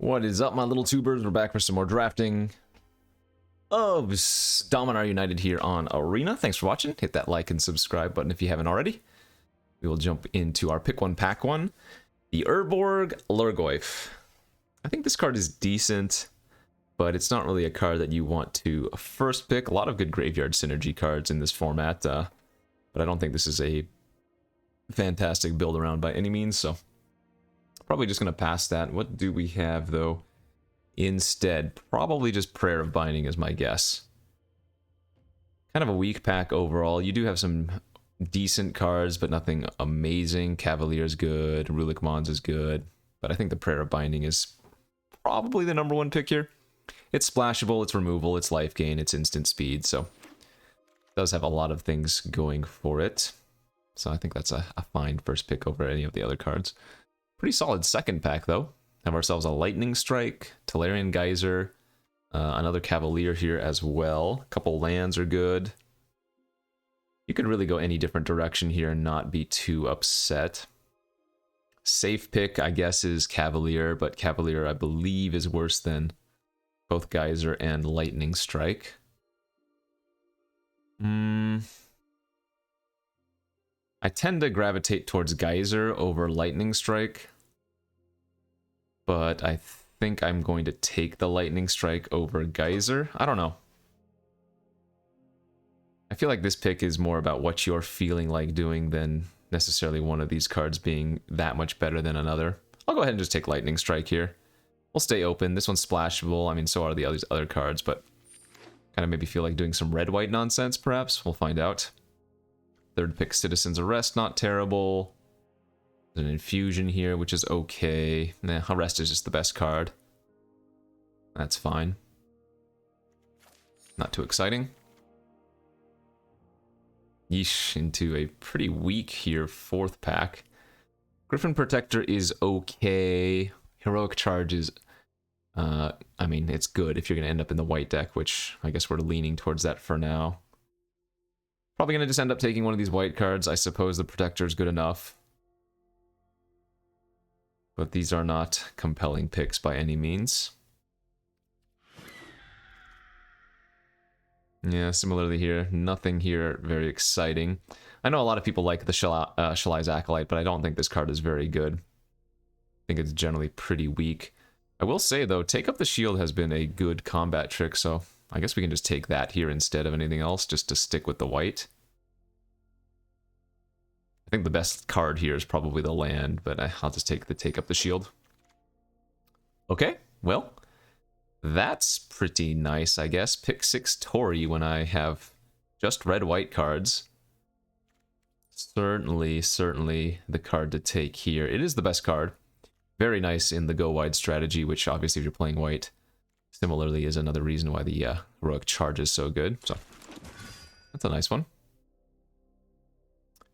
What is up, my little tubers? We're back for some more drafting of Dominaria United here on Arena. Thanks for watching. Hit that like and subscribe button if you haven't already. We will jump into our pick one, pack one. The Urborg Lurgoyf. I think this card is decent, but it's not really a card that you want to first pick. A lot of good graveyard synergy cards in this format, but I don't think this is a fantastic build around by any means, so probably just going to pass that. What do we have, though, instead? Probably just Prayer of Binding is my guess. Kind of a weak pack overall. You do have some decent cards, but nothing amazing. Cavalier's good. Rulik Mons is good. But I think the Prayer of Binding is probably the number one pick here. It's splashable, it's removal, it's life gain, it's instant speed, so it does have a lot of things going for it. So I think that's a fine first pick over any of the other cards. Pretty solid second pack, though. Have ourselves a Lightning Strike, Tolarian Geyser, another Cavalier here as well. A couple lands are good. You can really go any different direction here and not be too upset. Safe pick, I guess, is Cavalier, but Cavalier, I believe, is worse than both Geyser and Lightning Strike. I tend to gravitate towards Geyser over Lightning Strike, but I think I'm going to take the Lightning Strike over Geyser. I don't know. I feel like this pick is more about what you're feeling like doing than necessarily one of these cards being that much better than another. I'll go ahead and just take Lightning Strike here. We'll stay open. This one's splashable. I mean, so are the other cards, but kind of maybe feel like doing some red-white nonsense, perhaps. We'll find out. Third pick, Citizen's Arrest, not terrible. There's an Infusion here, which is okay. Nah, Arrest is just the best card. That's fine. Not too exciting. Yeesh, into a pretty weak here, fourth pack. Griffin Protector is okay. Heroic Charge is, I mean, it's good if you're going to end up in the white deck, which I guess we're leaning towards that for now. Probably going to just end up taking one of these white cards. I suppose the Protector is good enough. But these are not compelling picks by any means. Yeah, similarly here, nothing here very exciting. I know a lot of people like the Shalai's Acolyte, but I don't think this card is very good. I think it's generally pretty weak. I will say, though, Take Up the Shield has been a good combat trick, so I guess we can just take that here instead of anything else, just to stick with the white. I think the best card here is probably the land, but I'll just take Up the Shield. Okay, well, that's pretty nice, I guess. Pick 6 Tori when I have just red-white cards. Certainly the card to take here. It is the best card. Very nice in the go-wide strategy, which obviously if you're playing white, similarly is another reason why the Heroic Charge is so good. So that's a nice one.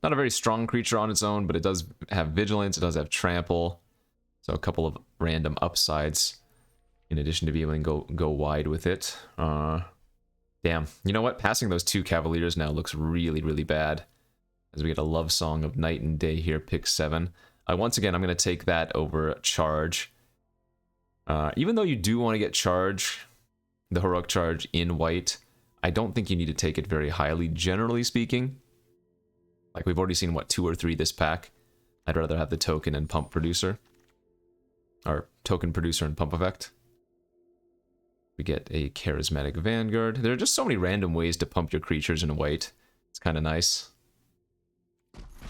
Not a very strong creature on its own, but it does have Vigilance, it does have Trample, so a couple of random upsides in addition to being able to go wide with it. Damn, you know what? Passing those 2 Cavaliers now looks really, really bad, as we get a Love Song of Night and Day here, pick 7. Once again, I'm going to take that over Charge. Even though you do want to get Charge, the Heroic Charge in white, I don't think you need to take it very highly, generally speaking. Like, we've already seen, what, 2 or 3 this pack. I'd rather have the Token and Pump Producer. Or Token Producer and Pump Effect. We get a Charismatic Vanguard. There are just so many random ways to pump your creatures in white. It's kind of nice.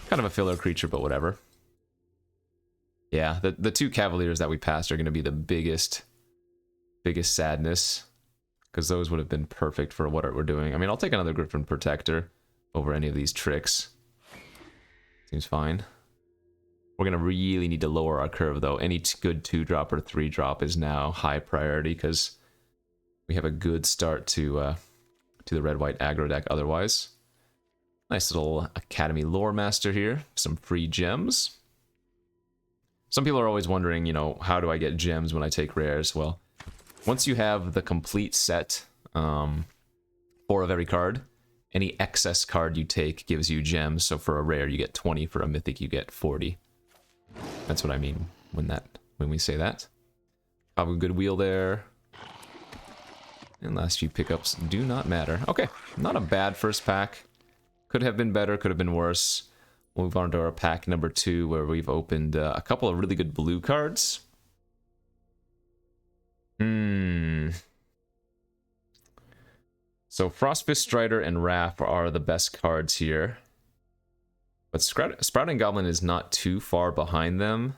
Kind of a filler creature, but whatever. Yeah, the 2 Cavaliers that we passed are going to be the biggest sadness, because those would have been perfect for what we're doing. I mean, I'll take another Griffin Protector over any of these tricks. Seems fine. We're going to really need to lower our curve, though. Any good 2-drop or 3-drop is now high priority, because we have a good start to the red-white aggro deck otherwise. Nice little Academy Lore Master here. Some free gems. Some people are always wondering, you know, how do I get gems when I take rares? Well, once you have the complete set, 4 of every card, any excess card you take gives you gems. So for a rare, you get 20. For a mythic, you get 40. That's what I mean when we say that. Probably a good wheel there. And last few pickups do not matter. Okay, not a bad first pack. Could have been better, could have been worse. We'll move on to our pack number 2, where we've opened a couple of really good blue cards. So Frostfist Strider and Wrath are the best cards here. But Sprouting Goblin is not too far behind them.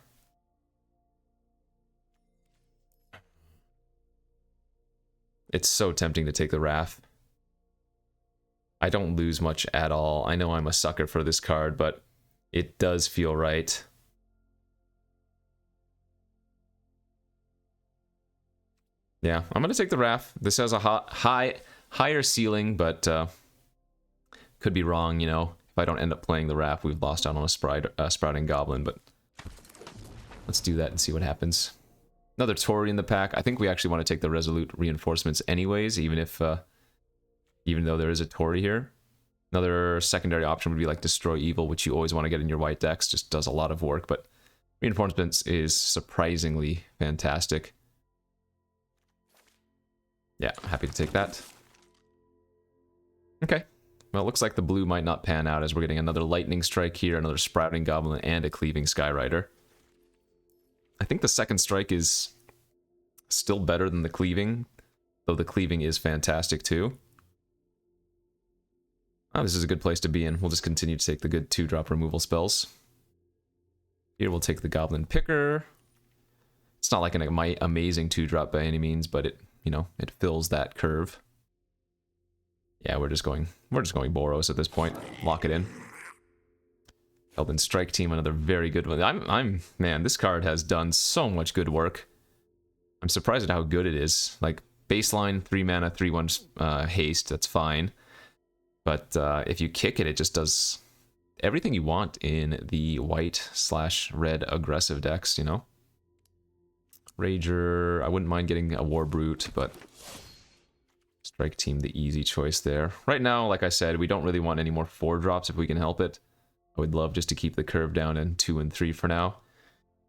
It's so tempting to take the Wrath. I don't lose much at all. I know I'm a sucker for this card, but it does feel right. Yeah, I'm going to take the Wrath. This has a higher ceiling, but could be wrong, you know. If I don't end up playing the Wrath, we've lost out on a Sprouting Goblin, but let's do that and see what happens. Another Torii in the pack. I think we actually want to take the Resolute Reinforcements anyways, even though there is a Torii here. Another secondary option would be like Destroy Evil, which you always want to get in your white decks. Just does a lot of work, but Reinforcements is surprisingly fantastic. Yeah, happy to take that. Okay. Well, it looks like the blue might not pan out as we're getting another Lightning Strike here, another Sprouting Goblin, and a Cleaving Skyrider. I think the second strike is still better than the Cleaving, though the Cleaving is fantastic too. Oh, this is a good place to be in. We'll just continue to take the good 2-drop removal spells. Here we'll take the Goblin Picker. It's not like an amazing 2-drop by any means, but it, you know, it fills that curve. Yeah, we're just going Boros at this point. Lock it in. Elven Strike Team, another very good one. Man, this card has done so much good work. I'm surprised at how good it is. Like, baseline, 3 mana, 3/1 haste, that's fine. But if you kick it, it just does everything you want in the white/red aggressive decks, you know? Rager, I wouldn't mind getting a War Brute, but Strike Team, the easy choice there. Right now, like I said, we don't really want any more 4-drops if we can help it. I would love just to keep the curve down in 2 and 3 for now.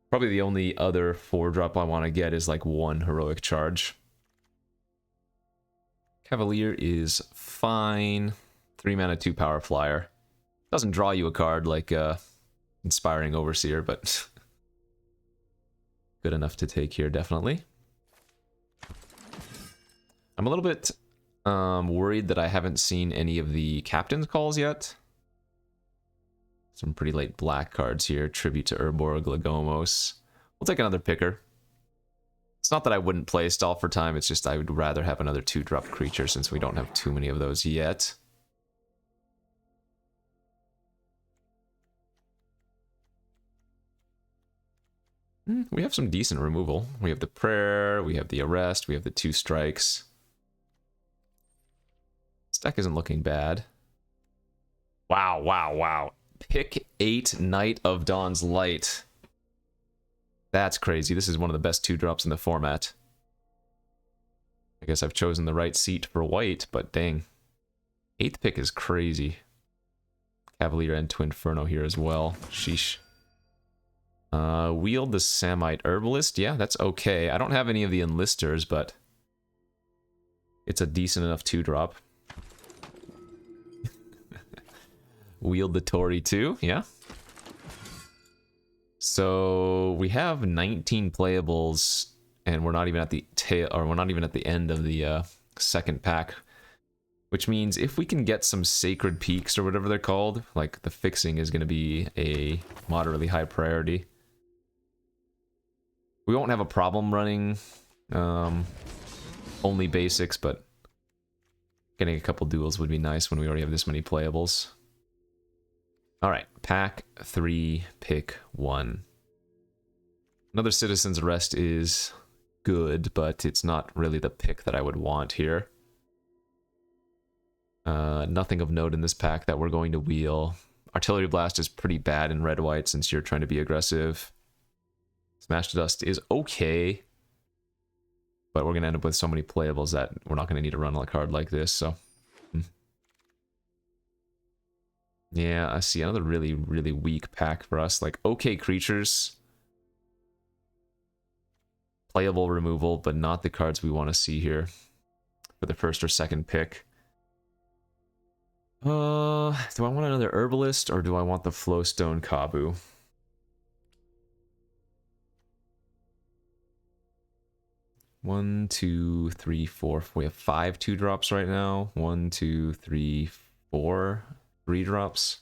Probably the only other 4-drop I want to get is like 1 Heroic Charge. Cavalier is fine. 3 mana, 2 Power Flyer. Doesn't draw you a card like Inspiring Overseer, but good enough to take here, definitely. I'm a little bit worried that I haven't seen any of the Captain's Calls yet. Some pretty late black cards here. Tribute to Urborg, Lagomos. We'll take another Picker. It's not that I wouldn't play Stall for Time, it's just I would rather have another 2-drop creature since we don't have too many of those yet. We have some decent removal. We have the Prayer, we have the Arrest, we have the 2 strikes. This deck isn't looking bad. Wow, wow, wow. Pick 8 Knight of Dawn's Light. That's crazy. This is one of the best 2-drops in the format. I guess I've chosen the right seat for white, but dang. 8th pick is crazy. Cavalier and Twinferno here as well. Sheesh. Wield the Samite Herbalist. Yeah, that's okay. I don't have any of the Enlisters, but it's a decent enough 2-drop. Wield the Torii too, yeah. So we have 19 playables, and we're not even at the tail, or we're not even at the end of the second pack, which means if we can get some Sacred Peaks or whatever they're called, like the fixing is going to be a moderately high priority. We won't have a problem running only basics, but getting a couple duels would be nice when we already have this many playables. Alright, pack 3, pick 1. Another Citizen's Arrest is good, but it's not really the pick that I would want here. Nothing of note in this pack that we're going to wheel. Artillery Blast is pretty bad in red-white since you're trying to be aggressive. Smash to Dust is okay, but we're going to end up with so many playables that we're not going to need to run a card like this, so... Yeah, I see another really, really weak pack for us. Like, okay creatures. playable removal, but not the cards we want to see here for the first or second pick. Do I want another Herbalist, or do I want the Flowstone Kabu? One, two, three, four. We have 5 2-drops right now. 1, 2, 3, 4 3-drops.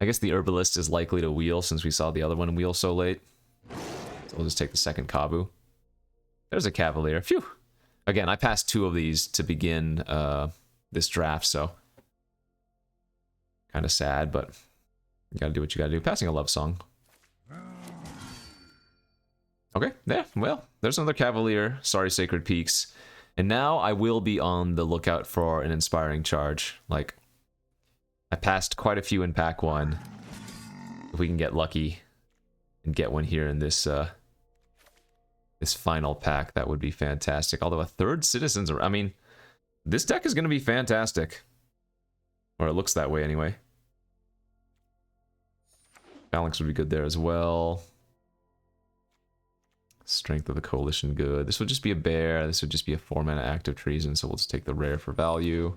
I guess the Herbalist is likely to wheel since we saw the other one wheel so late. So we'll just take the second Kabu. There's a Cavalier. Phew! Again, I passed 2 of these to begin this draft, so kind of sad, but you gotta do what you gotta do. Passing a love song. Okay, yeah, well, there's another Cavalier. Sorry, Sacred Peaks. And now I will be on the lookout for an Inspiring Charge. Like, I passed quite a few in pack 1. If we can get lucky and get one here in this this final pack, that would be fantastic. Although a third Citizens, I mean, this deck is going to be fantastic. Or it looks that way anyway. Phalanx would be good there as well. Strength of the Coalition, good. This would just be a bear. This would just be a 4-mana Act of Treason, so we'll just take the rare for value.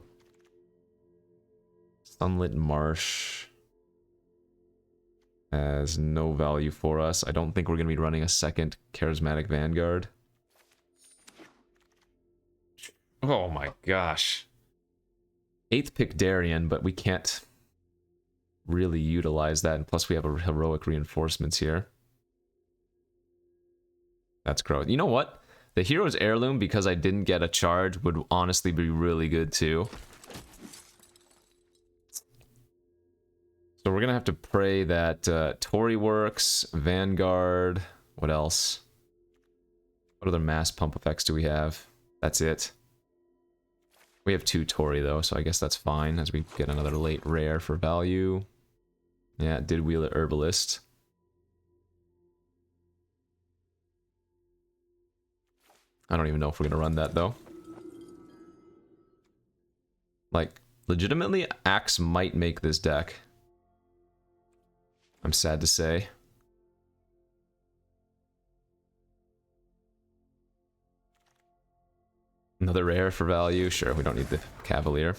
Sunlit Marsh has no value for us. I don't think we're going to be running a second Charismatic Vanguard. Oh my gosh. 8th pick Darien, but we can't really utilize that. And plus we have a Heroic Reinforcements here. That's gross. You know what? The Hero's Heirloom, because I didn't get a charge, would honestly be really good too. So we're gonna have to pray that Tory works, Vanguard, what else? What other mass pump effects do we have? That's it. We have 2 Tory though, so I guess that's fine as we get another late rare for value. Yeah, it did wheel at Herbalist. I don't even know if we're gonna run that though. Like, legitimately, Axe might make this deck. I'm sad to say. Another rare for value. Sure, we don't need the Cavalier.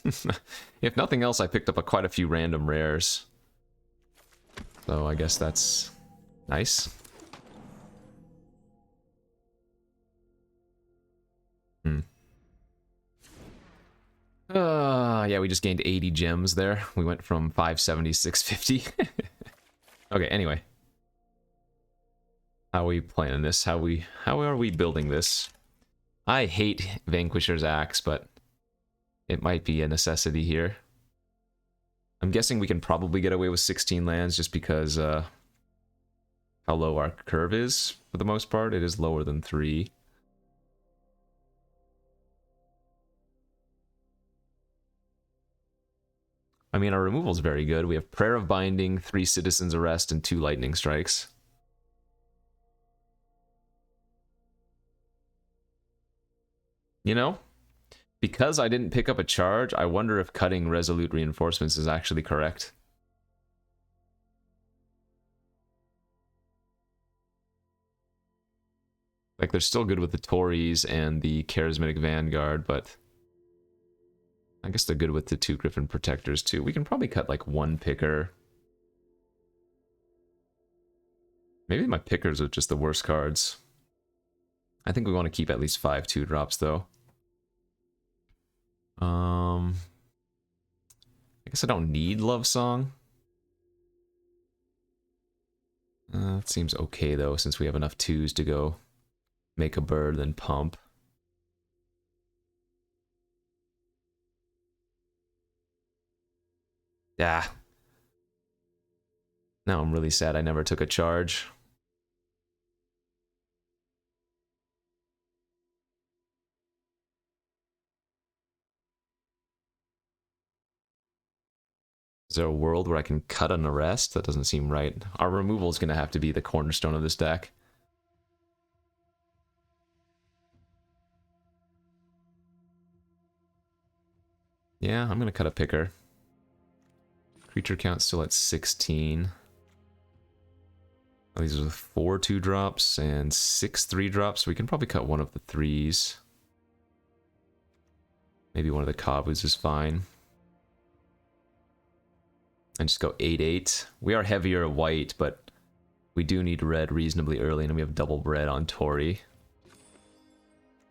If nothing else, I picked up quite a few random rares. So I guess that's nice. Yeah, we just gained 80 gems there. We went from 570 to 650. Okay, anyway. How are we playing this? How are we building this? I hate Vanquisher's Axe, but it might be a necessity here. I'm guessing we can probably get away with 16 lands just because how low our curve is for the most part. It is lower than 3. I mean, our removal is very good. We have Prayer of Binding, 3 Citizen's Arrest, and 2 Lightning Strikes. You know, because I didn't pick up a charge, I wonder if cutting Resolute Reinforcements is actually correct. Like, they're still good with the Tories and the Charismatic Vanguard, but I guess they're good with the 2 Griffin Protectors too. We can probably cut like 1 picker. Maybe my pickers are just the worst cards. I think we want to keep at least 5 2-drops though. I guess I don't need Love Song. It seems okay though, since we have enough 2s to go make a bird, then pump. Yeah. Now I'm really sad I never took a charge. Is there a world where I can cut an arrest? That doesn't seem right. Our removal is going to have to be the cornerstone of this deck. Yeah, I'm going to cut a picker. Creature count still at 16. These are 4 2-drops and 6 3-drops. We can probably cut one of the 3s. Maybe one of the Kabus is fine. And just go 8-8. We are heavier white, but we do need red reasonably early, and we have double red on Tori.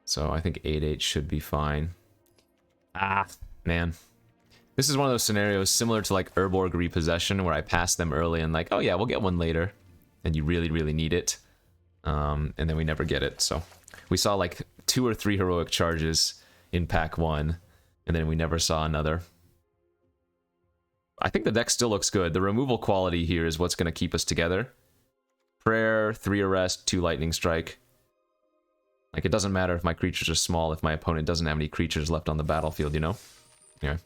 So I think 8-8 should be fine. Ah, man. This is one of those scenarios similar to like Urborg Repossession, where I pass them early and like, oh yeah, we'll get one later. And you really, really need it. And then we never get it. So we saw like 2 or 3 heroic charges in pack 1, and then we never saw another. I think the deck still looks good. The removal quality here is what's going to keep us together. Prayer, 3 Arrest, 2 Lightning Strike. Like, it doesn't matter if my creatures are small if my opponent doesn't have any creatures left on the battlefield, you know? Yeah.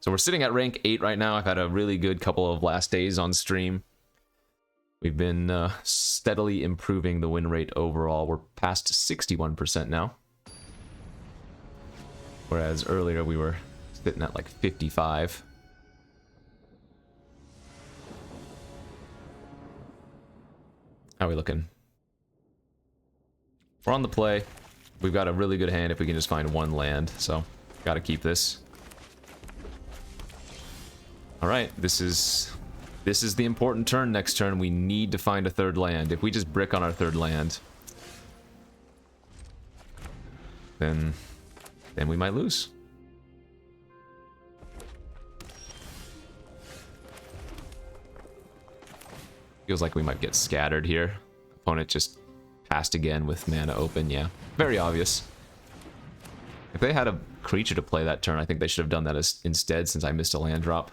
So we're sitting at rank 8 right now. I've had a really good couple of last days on stream. We've been steadily improving the win rate overall. We're past 61% now. Whereas earlier we were sitting at like 55. How are we looking? We're on the play. We've got a really good hand if we can just find 1 land, so gotta keep this. Alright, this is the important turn next turn. We need to find a 3rd land. If we just brick on our 3rd land, then we might lose. Feels like we might get scattered here. Opponent just passed again with mana open, yeah. Very obvious. If they had a creature to play that turn, I think they should have done that instead, since I missed a land drop.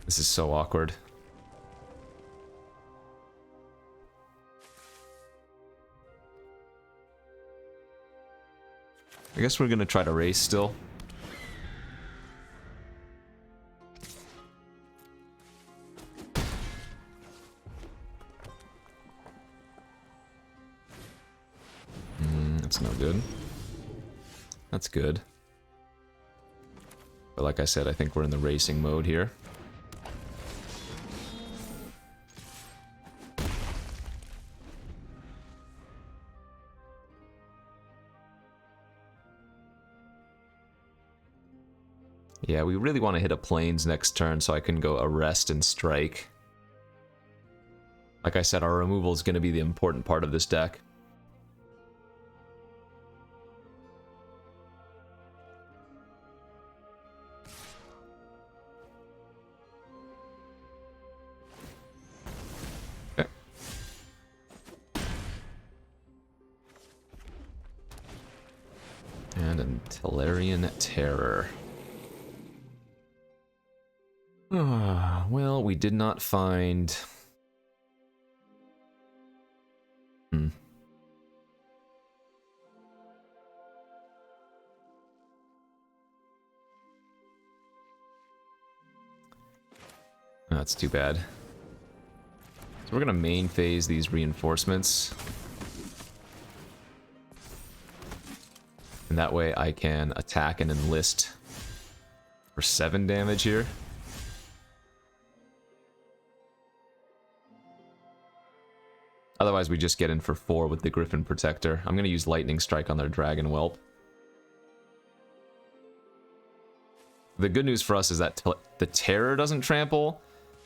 This is so awkward. I guess we're gonna try to race still. That's no good. That's good. But like I said, I think we're in the racing mode here. Yeah, we really want to hit a plains next turn so I can go Arrest and Strike. Like I said, our removal is going to be the important part of this deck. Okay. And a Tellurian Terror. Well, we did not find... That's too bad. So we're gonna main phase these reinforcements. And that way I can attack and enlist for 7 damage here. Otherwise we just get in for 4 with the Griffin Protector. I'm gonna use Lightning Strike on their Dragon Whelp. The good news for us is that the Terror doesn't trample,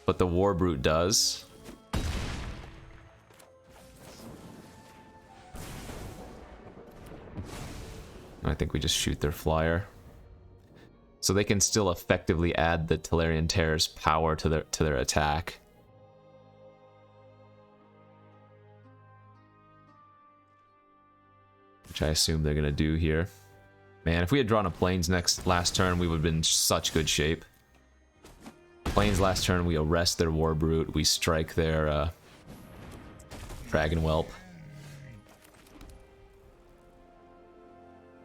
but the War Brute does. I think we just shoot their flyer. So they can still effectively add the Tellurian Terror's power to their attack. Which I assume they're gonna do here. Man, if we had drawn a Plains last turn, we would have been in such good shape. Plains last turn, we arrest their War Brute, we strike their Dragon Whelp.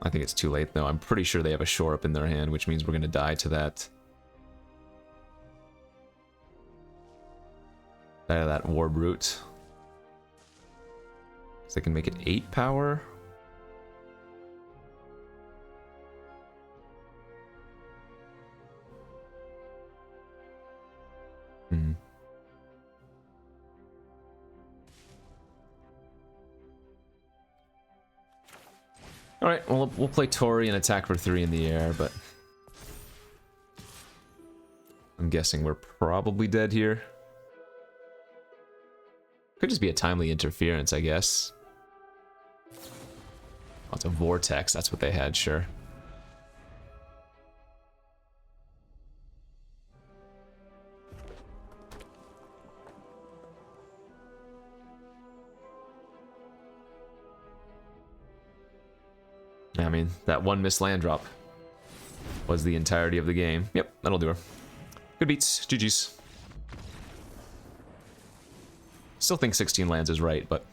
I think it's too late though. I'm pretty sure they have a Shore Up in their hand, which means we're gonna die to that. That War Brute. So they can make it 8 power. Alright, well, we'll play Tori and attack for 3 in the air, but... I'm guessing we're probably dead here. Could just be a timely interference, I guess. Oh, it's a vortex, that's what they had, sure. I mean, that one missed land drop was the entirety of the game. Yep, that'll do her. Good beats. GG's. Still think 16 lands is right, but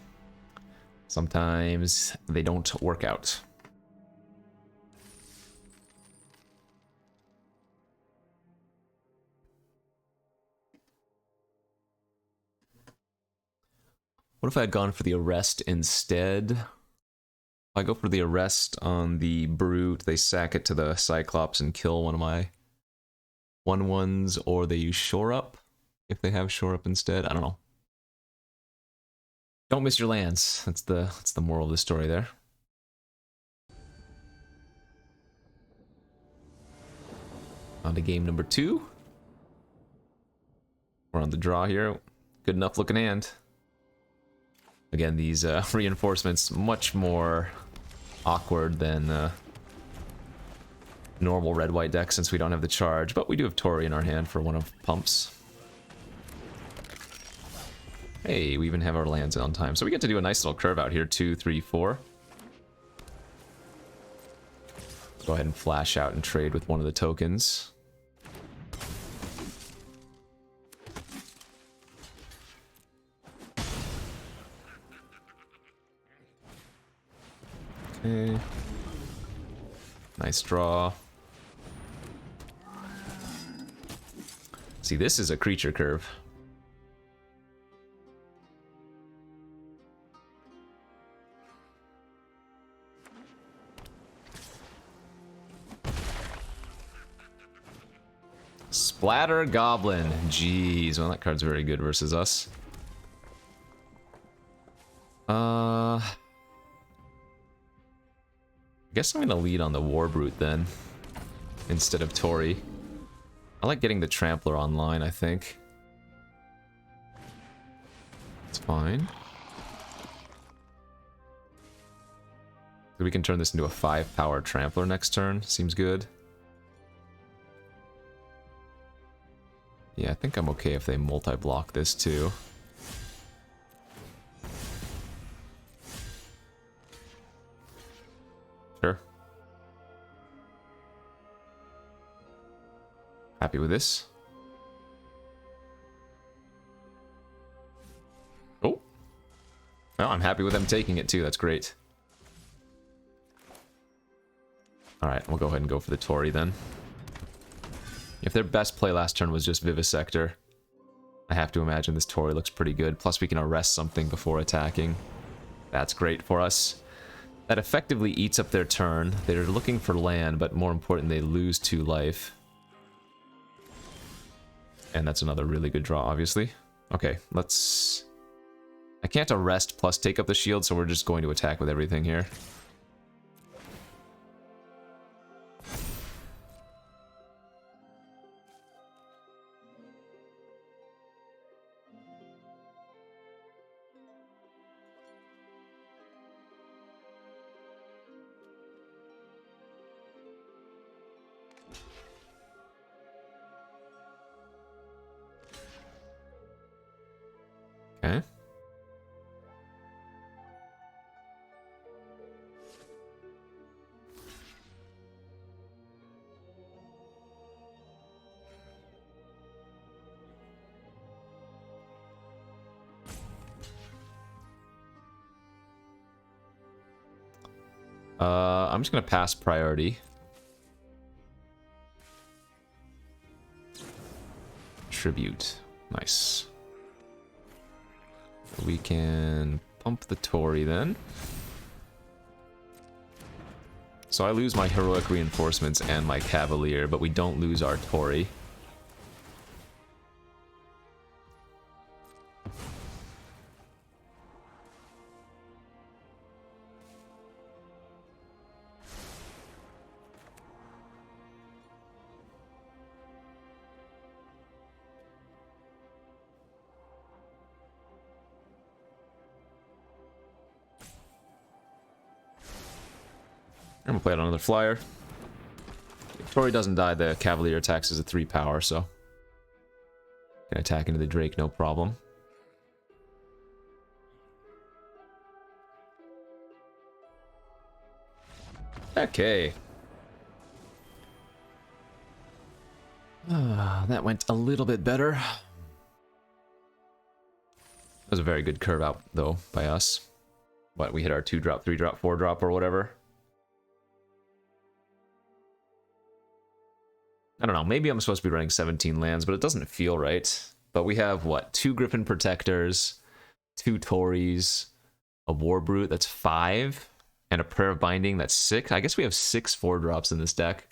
sometimes they don't work out. What if I had gone for the arrest instead? If I go for the arrest on the brute, they sack it to the Cyclops and kill one of my 1/1s, or they use shore up if they have shore up instead. I don't know. Don't miss your lands. That's the moral of the story there. On to game number 2. We're on the draw here. Good enough looking hand. Again, these reinforcements much more awkward than normal red-white deck since we don't have the charge, but we do have Tori in our hand for one of pumps. Hey, we even have our lands on time, so we get to do a nice little curve out here. 2, 3, 4. Go ahead and flash out and trade with one of the tokens. Okay. Nice draw. See, this is a creature curve. Splatter Goblin. Jeez, well, that card's very good versus us. I guess I'm gonna lead on the War Brute then, instead of Tori. I like getting the Trampler online, I think. It's fine. We can turn this into a 5-power Trampler next turn. Seems good. Yeah, I think I'm okay if they multi-block this too. Sure. Happy with this. Oh. Well, I'm happy with them taking it too. That's great. Alright, we'll go ahead and go for the Tori then. If their best play last turn was just Vivisector, I have to imagine this Tori looks pretty good. Plus we can arrest something before attacking. That's great for us. That effectively eats up their turn. They're looking for land, but more important, they lose 2 life. And that's another really good draw, obviously. Okay, let's... I can't arrest plus take up the shield, so we're just going to attack with everything here. Okay. I'm just gonna pass priority. Tribute. Nice. We can pump the Tori then. So I lose my heroic reinforcements and my Cavalier, but we don't lose our Tori. I'm gonna play it on another flyer. If Tori doesn't die, the Cavalier attacks as a 3 power, so can attack into the Drake, no problem. Okay. That went a little bit better. That was a very good curve out, though, by us. What, we hit our 2-drop, 3-drop, 4-drop, or whatever? I don't know, maybe I'm supposed to be running 17 lands, but it doesn't feel right. But we have, what, 2 Griffin Protectors, 2 Tories, a Warbrute, that's 5, and a Prayer of Binding, that's 6. I guess we have 6 4-drops in this deck.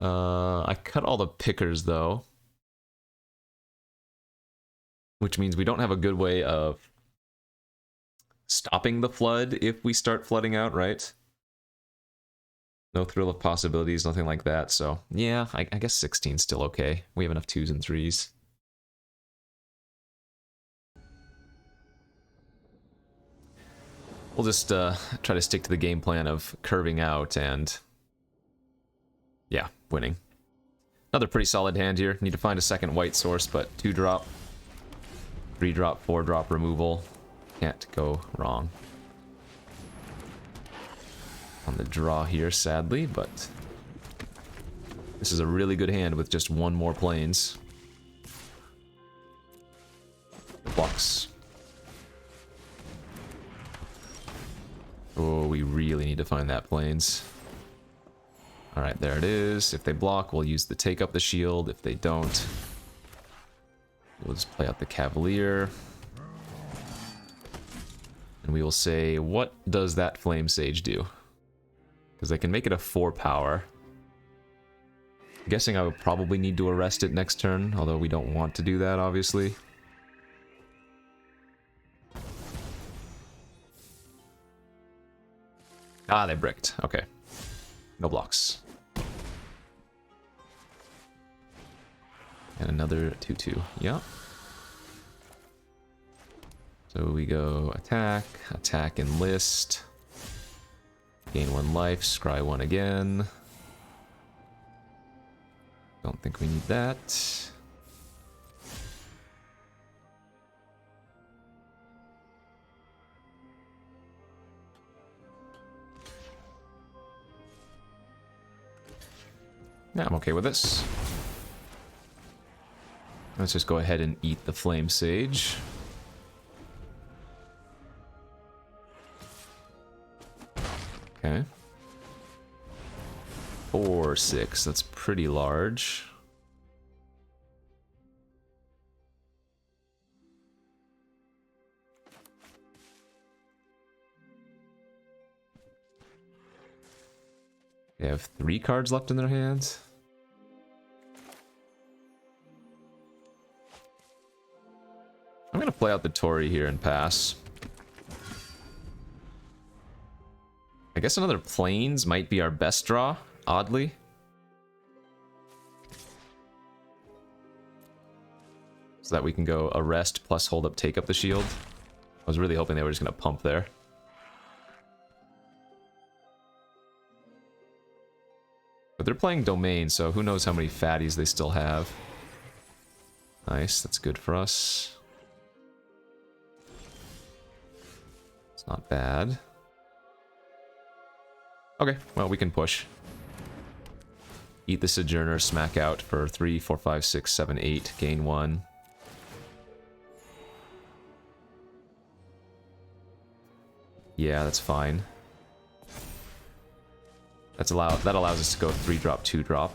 I cut all the pickers, though. Which means we don't have a good way of stopping the flood if we start flooding out, right? No Thrill of Possibilities, nothing like that, so yeah, I guess 16's still okay. We have enough 2s and 3s. We'll just try to stick to the game plan of curving out and, yeah, winning. Another pretty solid hand here. Need to find a second white source, but 2-drop, 3-drop, 4-drop removal. Can't go wrong. On the draw here, sadly, but this is a really good hand with just 1 more planes. Blocks. Oh, we really need to find that planes. Alright, there it is. If they block, we'll use the take up the shield. If they don't, we'll just play out the Cavalier. And we will say, what does that Flame Sage do? Because they can make it a 4 power. I'm guessing I would probably need to arrest it next turn, although we don't want to do that, obviously. Ah, they bricked. Okay. No blocks. And another 2/2. Yeah. So we go attack, attack, enlist. Gain 1 life, scry 1 again. Don't think we need that. Yeah, I'm okay with this. Let's just go ahead and eat the Flame Sage. Okay. 4, 6, that's pretty large. They have 3 cards left in their hands. I'm gonna play out the Torii here and pass. I guess another Plains might be our best draw, oddly. So that we can go arrest plus hold up, take up the shield. I was really hoping they were just gonna pump there. But they're playing Domain, so who knows how many fatties they still have. Nice, that's good for us. It's not bad. Okay, well, we can push. Eat the Sojourner, smack out for 3, 4, 5, 6, 7, 8, gain 1. Yeah, that's fine. That allows us to go 3-drop, 2-drop.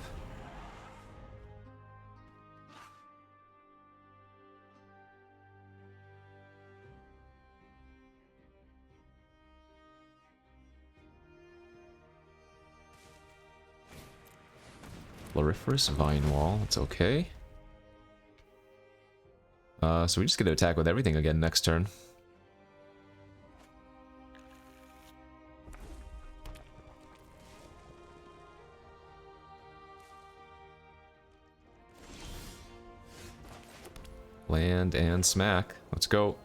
Floriferous Vine Wall, that's okay. So we just get to attack with everything again next turn. Land and smack. Let's go.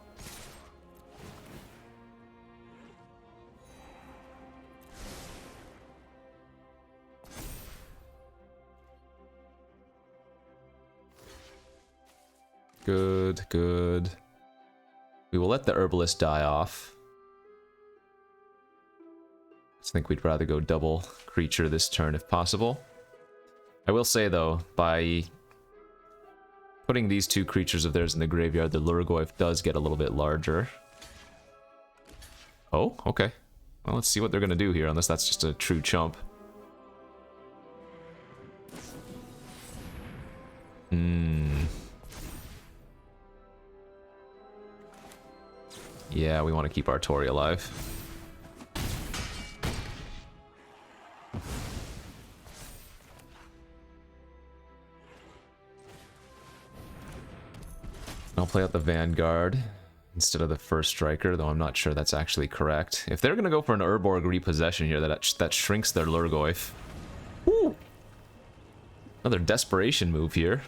Good, good. We will let the Herbalist die off. I think we'd rather go double creature this turn if possible. I will say though, by putting these two creatures of theirs in the graveyard, the Lurgoyf does get a little bit larger. Oh, okay. Well, let's see what they're gonna do here, unless that's just a true chump. Yeah, we want to keep our Tori alive. I'll play out the Vanguard instead of the first striker, though I'm not sure that's actually correct. If they're going to go for an Urborg repossession here, that shrinks their Lurgoyf. Woo! Another desperation move here.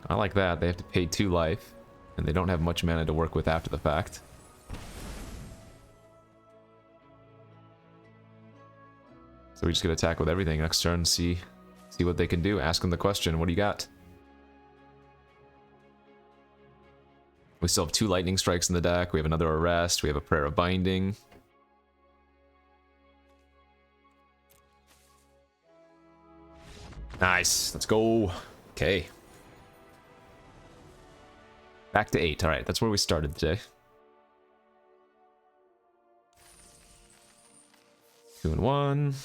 I like that. They have to pay 2 life, and they don't have much mana to work with after the fact. So we just get attack with everything next turn, see what they can do. Ask them the question, what do you got? We still have 2 lightning strikes in the deck. We have another arrest. We have a prayer of binding. Nice. Let's go. Okay. Back to 8. Alright, that's where we started today. 2 and 1. And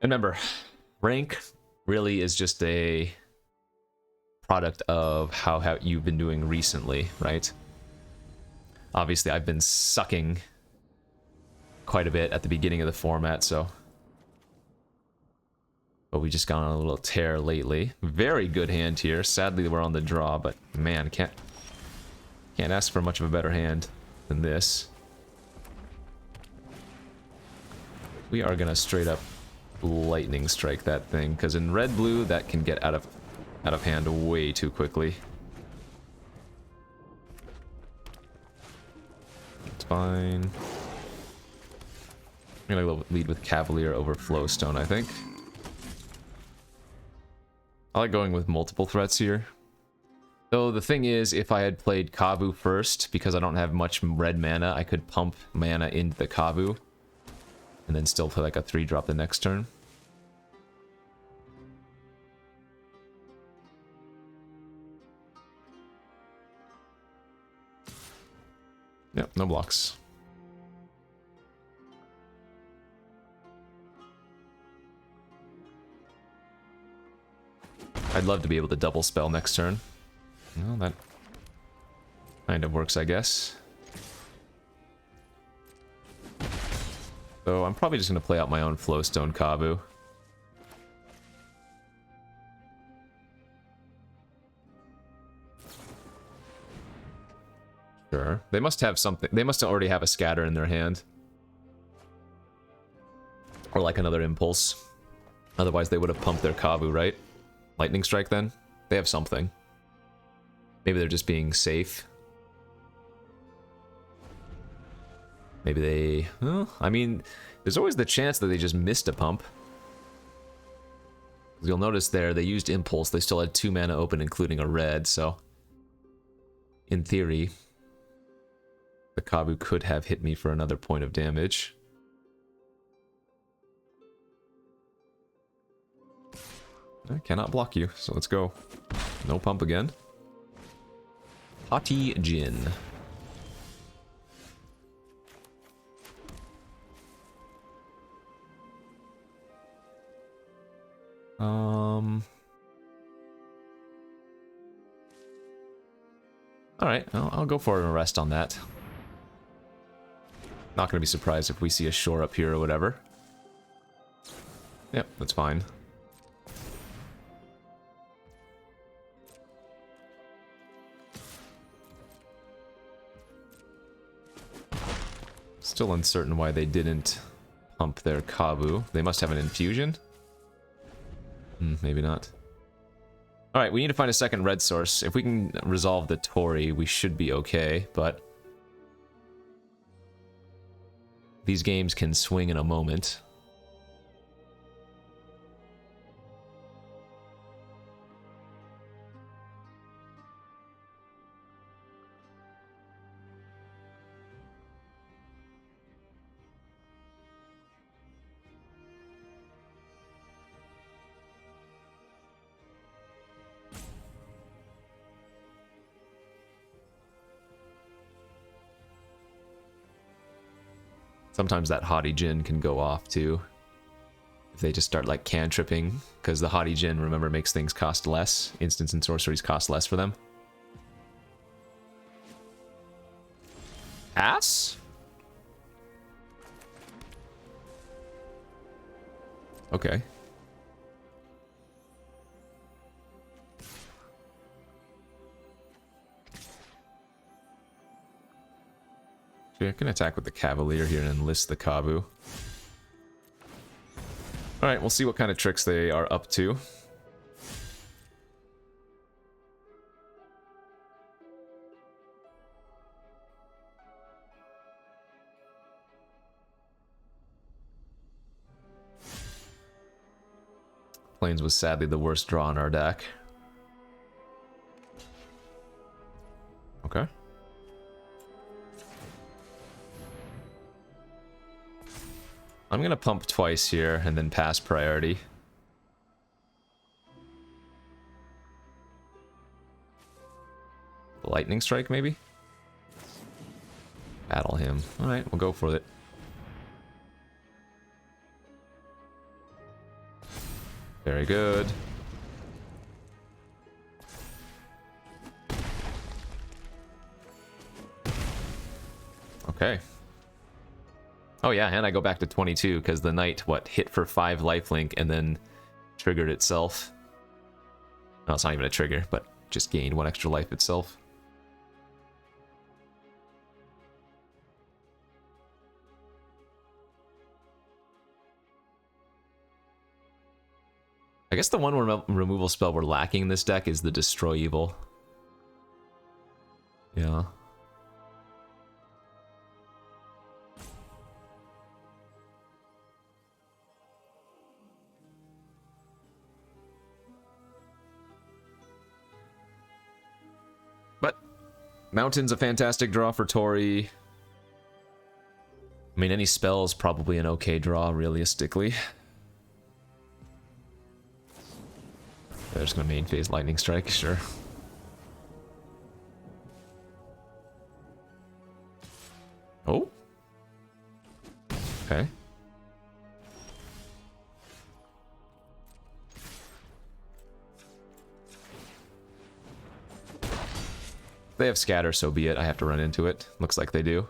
remember, rank really is just a product of how you've been doing recently, right? Obviously, I've been sucking quite a bit at the beginning of the format, so... But we just got on a little tear lately. Very good hand here. Sadly, we're on the draw, but man, can't ask for much of a better hand than this. We are gonna straight up lightning strike that thing, because in red-blue, that can get out of hand way too quickly. It's fine. I'm gonna lead with Cavalier over Flowstone, I think. I like going with multiple threats here. Though the thing is, if I had played Kavu first, because I don't have much red mana, I could pump mana into the Kavu, and then still play like a 3-drop the next turn. Yep, no blocks. I'd love to be able to double spell next turn. Well, that kind of works, I guess. So I'm probably just going to play out my own Flowstone Kavu. Sure. They must have something. They must already have a scatter in their hand. Or like another impulse. Otherwise they would have pumped their Kavu, right? Lightning strike then? They have something. Maybe they're just being safe. Maybe they... Well, I mean, there's always the chance that they just missed a pump. You'll notice there, they used impulse. They still had 2 mana open, including a red, so... In theory... The Kavu could have hit me for another point of damage. I cannot block you, so let's go. No pump again. Hati Jin. Alright, I'll go for an arrest on that. Not gonna be surprised if we see a shore up here or whatever. Yep, that's fine. Still uncertain why they didn't pump their Kavu. They must have an infusion? Maybe not. Alright, we need to find a second red source. If we can resolve the Tori, we should be okay, but... These games can swing in a moment. Sometimes that Haughty Djinn can go off too. If they just start like cantripping, because the Haughty Djinn, remember, makes things cost less. Instants and sorceries cost less for them. Pass? Okay. Okay, I can attack with the Cavalier here and enlist the Kabu. Alright, we'll see what kind of tricks they are up to. Plains was sadly the worst draw in our deck. Okay. I'm gonna pump twice here and then pass priority. Lightning strike, maybe? Battle him. Alright, we'll go for it. Very good. Okay. Oh yeah, and I go back to 22 because the knight, what, hit for 5 lifelink and then triggered itself. No, it's not even a trigger, but just gained 1 extra life itself. I guess the one removal spell we're lacking in this deck is the Destroy Evil. Yeah. But Mountain's a fantastic draw for Tori. I mean, any spell is probably an okay draw, realistically. They're just gonna main phase Lightning Strike, sure. Oh. Okay. They have scatter, so be it. I have to run into it. Looks like they do.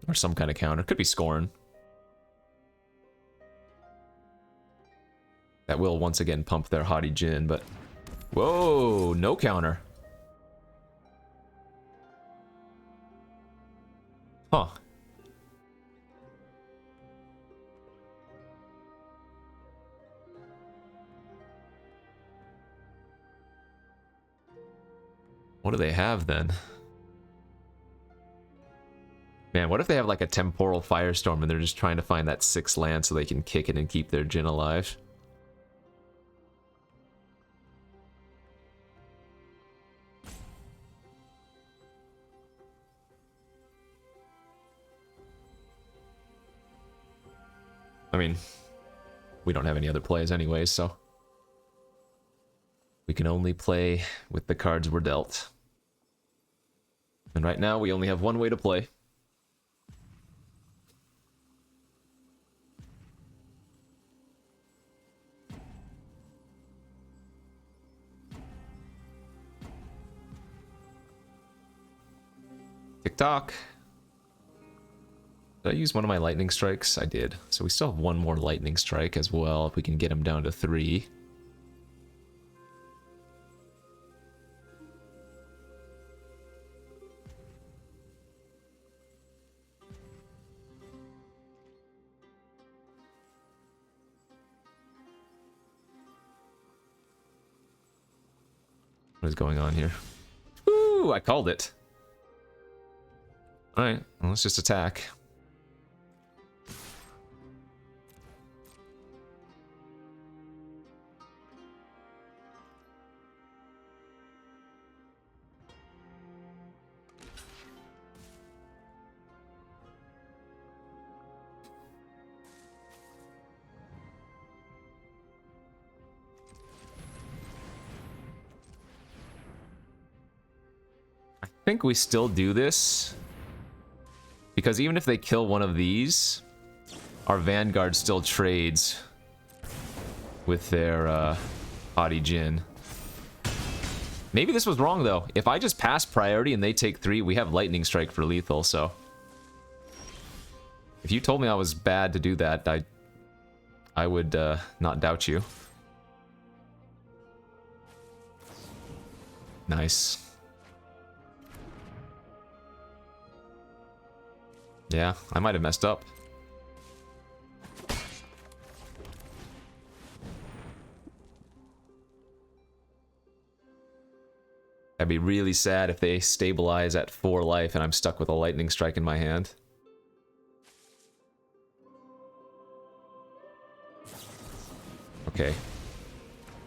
Or some kind of counter. Could be Scorn. That will once again pump their Haughty Djinn, but... Whoa! No counter. Huh. What do they have then? Man, what if they have like a Temporal Firestorm and they're just trying to find that 6 land so they can kick it and keep their Djinn alive? I mean, we don't have any other plays anyways, so... we can only play with the cards we're dealt. And right now, we only have one way to play. Tick-tock. Did I use one of my lightning strikes? I did. So we still have one more lightning strike as well, if we can get him down to 3. What is going on here? Ooh, I called it. Alright, well, let's just attack. I think we still do this. Because even if they kill one of these, our Vanguard still trades with their Haughty Djinn. Maybe this was wrong, though. If I just pass priority and they take 3, we have Lightning Strike for lethal, so... If you told me I was bad to do that, I would not doubt you. Nice. Yeah, I might have messed up. I'd be really sad if they stabilize at 4 life and I'm stuck with a Lightning Strike in my hand. Okay.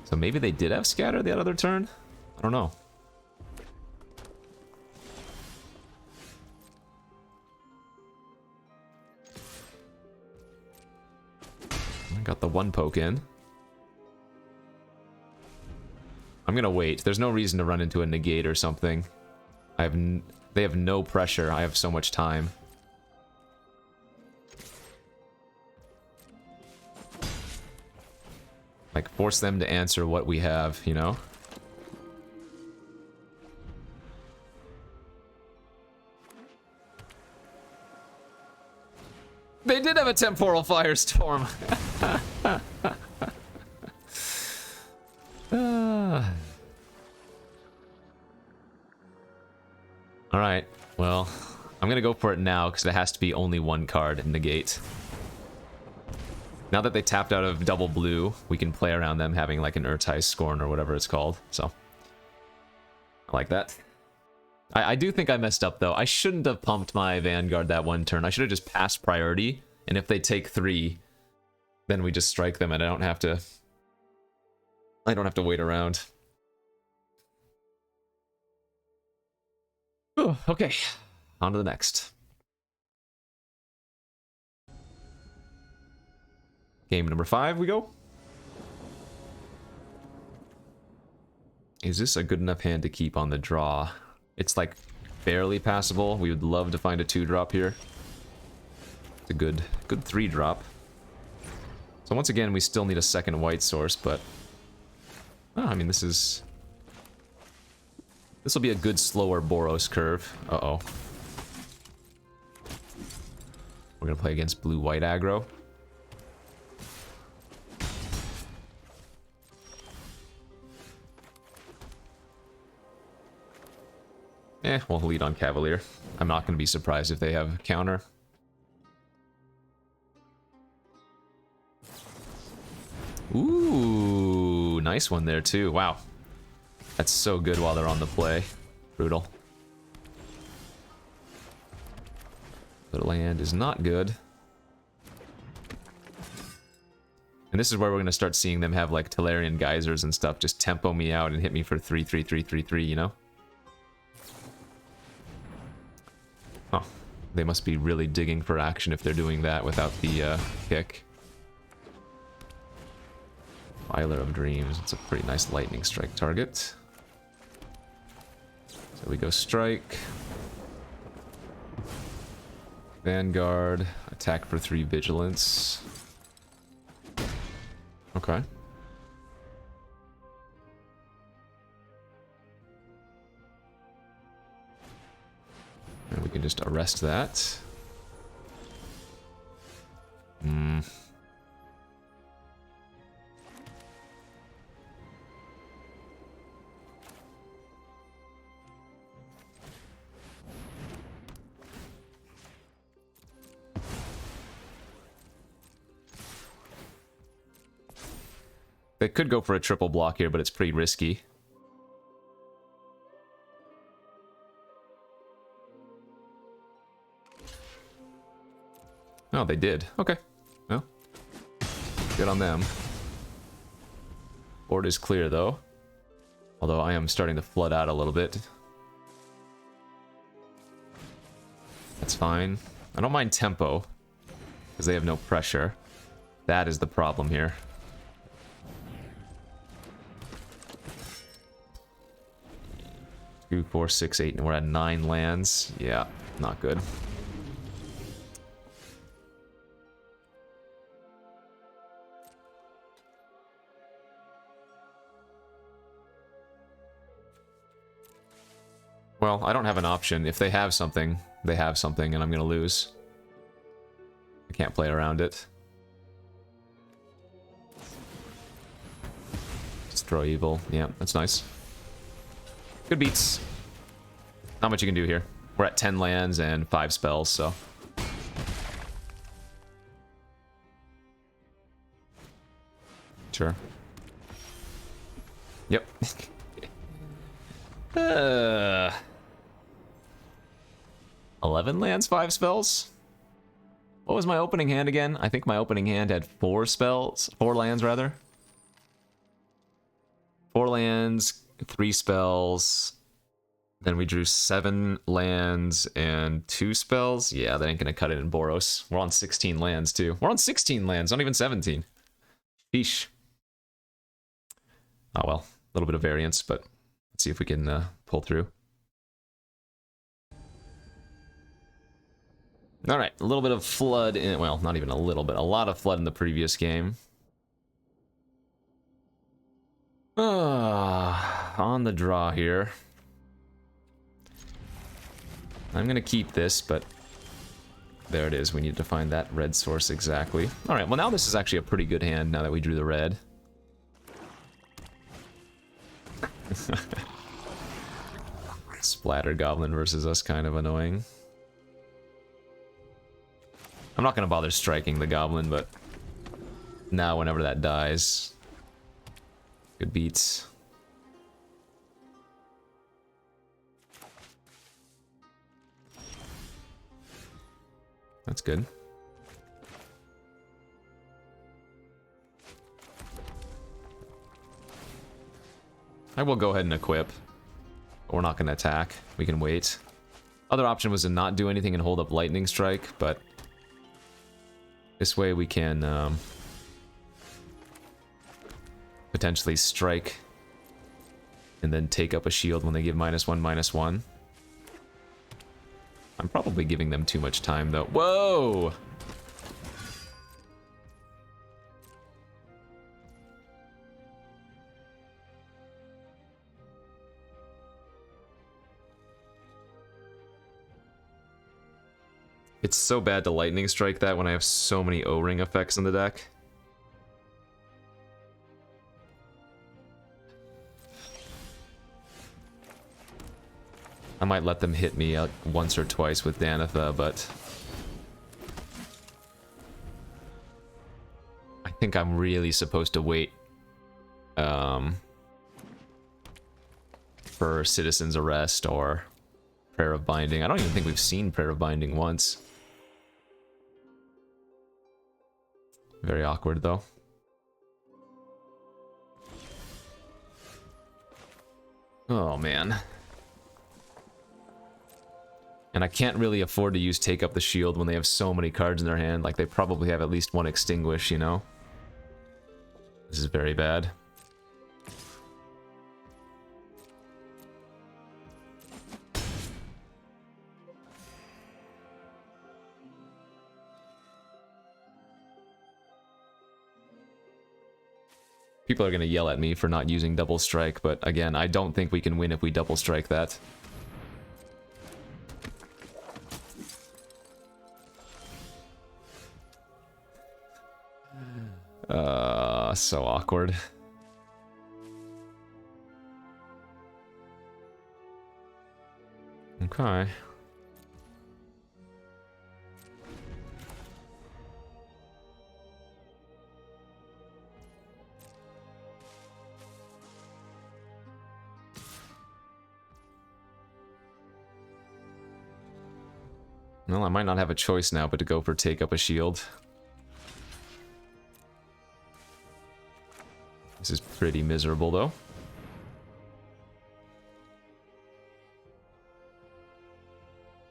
So maybe they did have Scatter the other turn? I don't know. I got the 1 poke in. I'm gonna wait. There's no reason to run into a negate or something. They have no pressure. I have so much time. Like, force them to answer what we have, you know? They did have a Temporal Firestorm! Alright, well, I'm gonna go for it now, because it has to be only 1 card in the gate. Now that they tapped out of double blue, we can play around them having like an Urtai Scorn or whatever it's called, so... I like that. I do think I messed up, though. I shouldn't have pumped my Vanguard that 1 turn. I should have just passed priority, and if they take 3, then we just strike them and I don't have to wait around. Ooh, okay, on to the next. Game number 5 we go. Is this a good enough hand to keep on the draw? It's like barely passable. We would love to find a 2-drop here. It's a good 3-drop. So once again, we still need a second white source, but... Oh, I mean, this will be a good slower Boros curve. Uh-oh. We're gonna play against blue-white aggro. We'll lead on Cavalier. I'm not going to be surprised if they have counter. Ooh, nice one there too. Wow. That's so good while they're on the play. Brutal. The land is not good. And this is where we're going to start seeing them have like Tolarian Geysers and stuff. Just tempo me out and hit me for 3-3-3-3-3, you know? Huh. They must be really digging for action if they're doing that without the kick. Filer of Dreams. It's a pretty nice lightning strike target. So we go strike. Vanguard. Attack for 3 vigilance. Okay. And we can just arrest that. They could go for a triple block here, but it's pretty risky. Oh, they did. Okay. Well, good on them. Board is clear, though. Although I am starting to flood out a little bit. That's fine. I don't mind tempo, because they have no pressure. That is the problem here. 2, 4, 6, 8, and we're at 9 lands. Yeah, not good. Well, I don't have an option. If they have something, and I'm gonna lose. I can't play around it. Destroy evil. Yeah, that's nice. Good beats. Not much you can do here. We're at 10 lands and 5 spells, so... Sure. Yep. 11 lands, 5 spells? What was my opening hand again? I think my opening hand had 4 spells. 4 lands, rather. 4 lands, 3 spells. Then we drew 7 lands and 2 spells. Yeah, that ain't gonna cut it in Boros. We're on 16 lands, too. We're on 16 lands, not even 17. Sheesh. Oh well, a little bit of variance, but let's see if we can pull through. Alright, a little bit of flood in, well, not even a little bit, a lot of flood in the previous game. On the draw here. I'm gonna keep this, but there it is. We need to find that red source exactly. Alright, well now this is actually a pretty good hand now that we drew the red. Splatter Goblin versus us, kind of annoying. I'm not gonna bother striking the Goblin, but now whenever that dies, good beats. That's good. I will go ahead and equip. We're not going to attack. We can wait. Other option was to not do anything and hold up Lightning Strike, but this way we can potentially strike and then take up a shield when they give -1/-1. I'm probably giving them too much time, though. Whoa! It's so bad to Lightning Strike that when I have so many O-Ring effects in the deck. I might let them hit me once or twice with Danitha, but I think I'm really supposed to wait for Citizen's Arrest or Prayer of Binding. I don't even think we've seen Prayer of Binding once. Very awkward, though. Oh, man. And I can't really afford to use Take Up the Shield when they have so many cards in their hand. Like, they probably have at least one Extinguish, you know? This is very bad. People are going to yell at me for not using Double Strike, but again, I don't think we can win if we Double Strike that. So awkward. Okay. Well, I might not have a choice now but to go for Take Up a Shield. This is pretty miserable, though.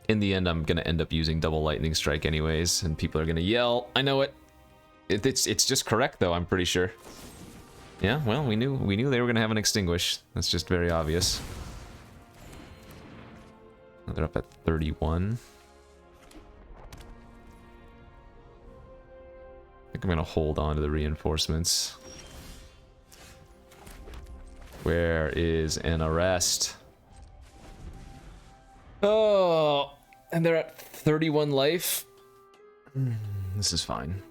In the end, I'm going to end up using double Lightning Strike anyways, and people are going to yell. I know it. It's just correct, though, I'm pretty sure. Yeah, well, we knew they were going to have an Extinguish. That's just very obvious. They're up at 31. I think I'm going to hold on to the reinforcements. Where is an arrest? Oh, and they're at 31 life. This is fine.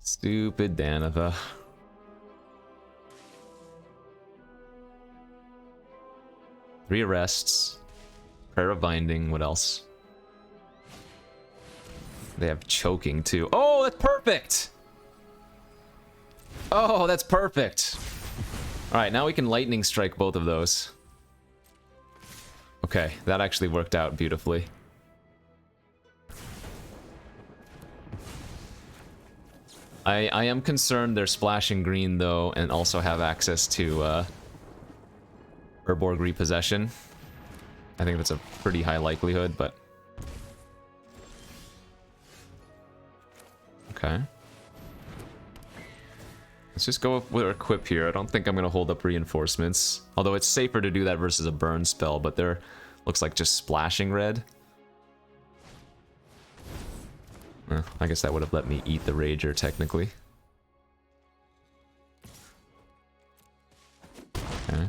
Stupid Danitha. Three arrests. Prayer of Binding. What else? They have choking too. Oh, that's perfect! Oh, that's perfect! Alright, now we can lightning strike both of those. Okay, that actually worked out beautifully. I am concerned they're splashing green though, and also have access to Urborg Repossession. I think that's a pretty high likelihood, but... Okay. Let's just go with our equip here. I don't think I'm going to hold up reinforcements. Although it's safer to do that versus a burn spell, but they're... looks like just splashing red. I guess that would have let me eat the Rager, technically. Okay.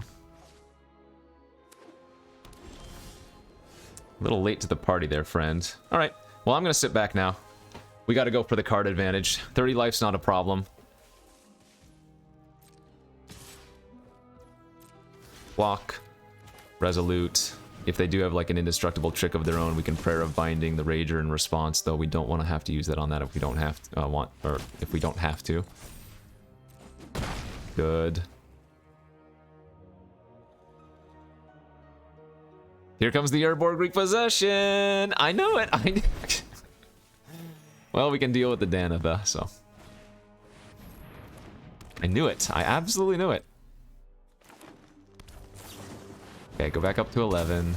A little late to the party there, friend. Alright, well, I'm gonna sit back now. We gotta go for the card advantage. 30 life's not a problem. Block. Resolute. If they do have like an indestructible trick of their own, we can Prayer of Binding the Rager in response, though we don't want to have to use that on that if we don't have to, if we don't have to. Good. Here comes the Urborg Repossession! I know it! I knew it. Well, we can deal with the Danitha, so. I knew it. I absolutely knew it. Okay, go back up to 11.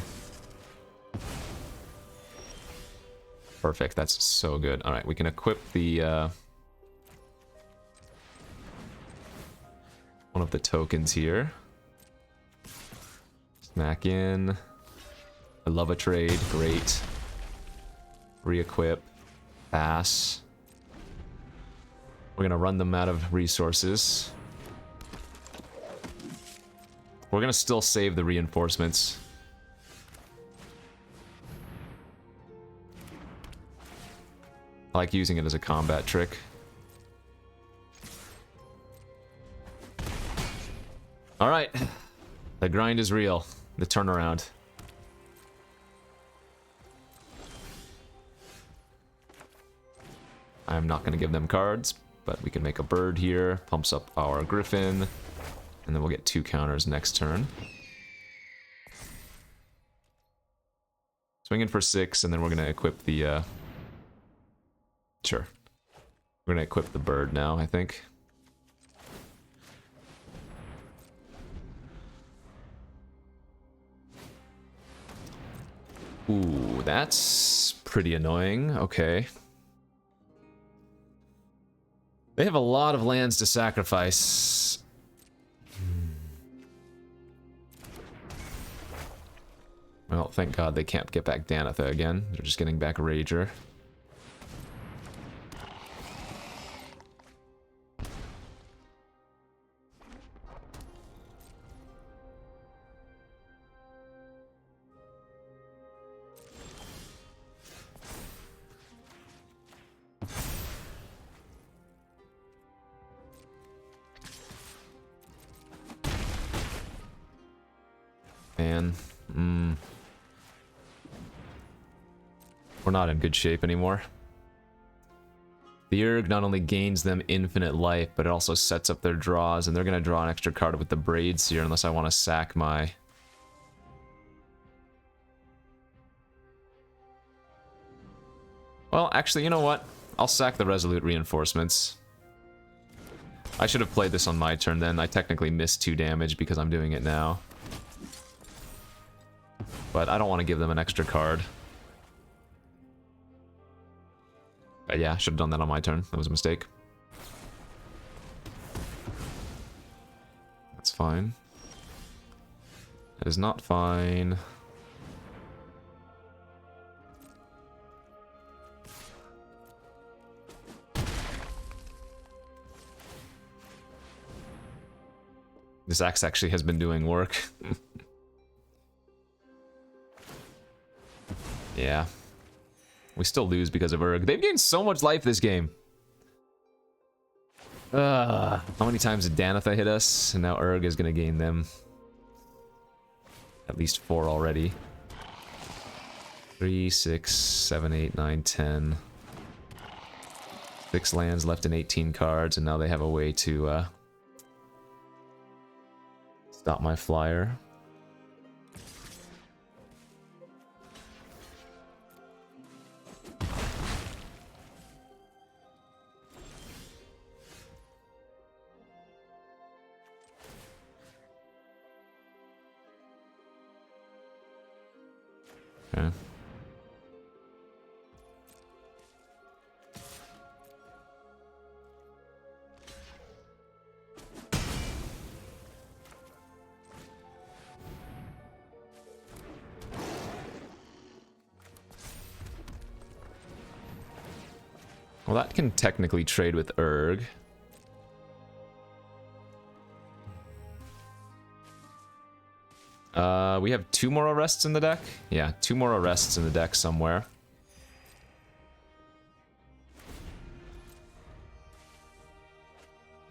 Perfect, that's so good. Alright, we can equip the, one of the tokens here. Smack in. I love a trade, great. Re-equip. Pass. We're gonna run them out of resources. We're gonna still save the reinforcements. I like using it as a combat trick. Alright. The grind is real. The turnaround. I'm not gonna give them cards, but we can make a bird here. Pumps up our Griffin. And then we'll get 2 counters next turn. Swinging for 6, and then we're going to equip the, Sure. We're going to equip the bird now, I think. Ooh, that's pretty annoying. Okay. They have a lot of lands to sacrifice. Well, thank God they can't get back Danitha again. They're just getting back Rager. Man. We're not in good shape anymore. The Urg not only gains them infinite life, but it also sets up their draws, and they're going to draw an extra card with the braids here unless I want to sack my... Well, actually, you know what? I'll sack the Resolute Reinforcements. I should have played this on my turn then. I technically missed 2 damage because I'm doing it now. But I don't want to give them an extra card. But yeah, should have done that on my turn. That was a mistake. That's fine. That is not fine. This axe actually has been doing work. Yeah. We still lose because of Urg. They've gained so much life this game. How many times did Danitha hit us? And now Urg is going to gain them. At least 4 already. 3, 6, 7, 8, 9, 10. 6 lands left in 18 cards, and now they have a way to stop my flyer. Okay. Well, that can technically trade with Urg. We have 2 more arrests in the deck? Yeah, 2 more arrests in the deck somewhere.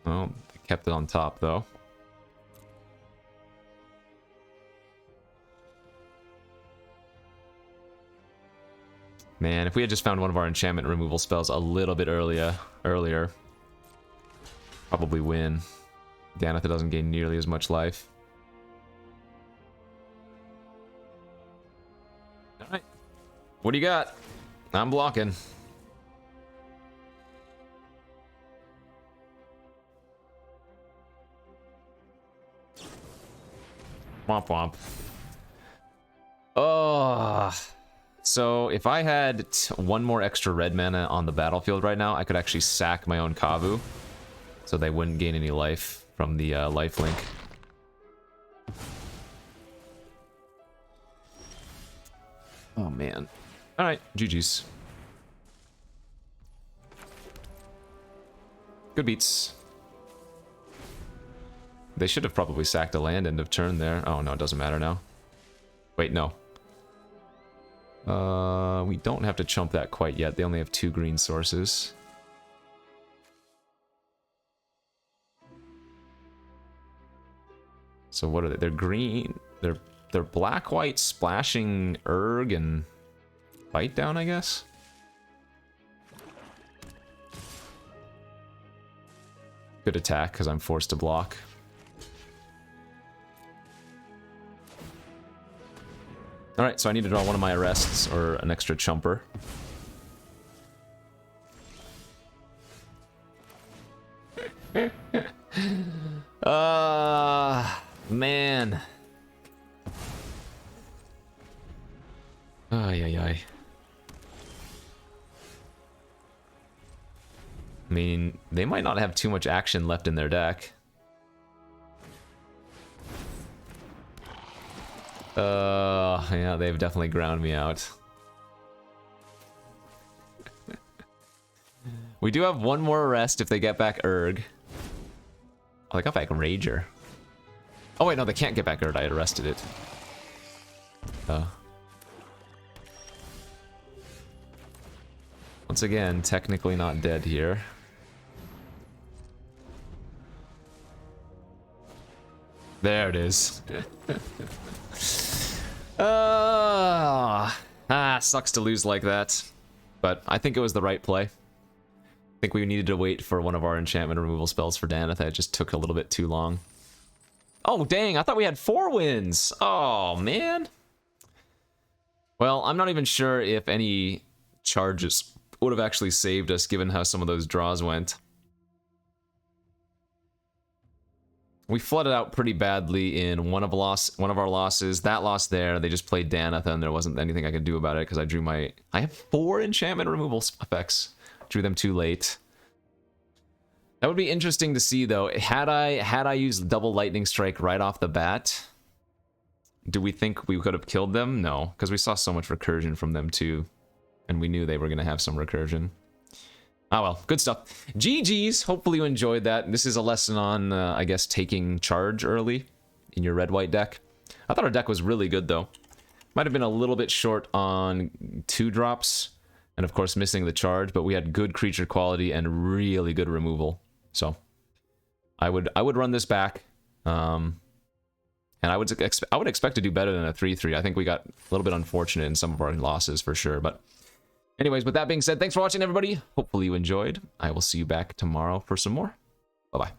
Oh, they kept it on top, though. Man, if we had just found one of our enchantment removal spells a little bit earlier, probably win. Danitha doesn't gain nearly as much life. Alright. What do you got? I'm blocking. Womp womp. Oh. So if I had 1 more extra red mana on the battlefield right now, I could actually sack my own Kavu. So they wouldn't gain any life from the lifelink. Oh man. Alright, GG's. Good beats. They should have probably sacked a land end of turn there. Oh no, it doesn't matter now. Wait, no. We don't have to chump that quite yet. They only have 2 green sources. So what are they? They're green. They're black-white splashing Urg and Bite Down, I guess. Good attack because I'm forced to block. Alright, so I need to draw one of my arrests or an extra chumper. Man. Ay, ay, ay. I mean, they might not have too much action left in their deck. Yeah, they've definitely ground me out. We do have 1 more arrest if they get back Urg. Oh, they got back Rager. Oh wait, no, they can't get back Urg. I arrested it. Once again, technically not dead here. There it is. Sucks to lose like that. But I think it was the right play. I think we needed to wait for one of our enchantment removal spells for Danitha. It just took a little bit too long. Oh, dang. I thought we had 4 wins. Oh, man. Well, I'm not even sure if any charges would have actually saved us given how some of those draws went. We flooded out pretty badly in one of our losses. That loss there, they just played Danitha, and there wasn't anything I could do about it because I drew my... I have 4 enchantment removal effects. Drew them too late. That would be interesting to see, though. Had I used double lightning strike right off the bat, do we think we could have killed them? No, because we saw so much recursion from them too, and we knew they were going to have some recursion. Ah, well, good stuff. GG's. Hopefully you enjoyed that. This is a lesson on, I guess, taking charge early in your red-white deck. I thought our deck was really good, though. Might have been a little bit short on 2-drops, and of course missing the charge, but we had good creature quality and really good removal. So I would run this back, and I would expect to do better than a 3-3. I think we got a little bit unfortunate in some of our losses for sure, but anyways, with that being said, thanks for watching, everybody. Hopefully you enjoyed. I will see you back tomorrow for some more. Bye-bye.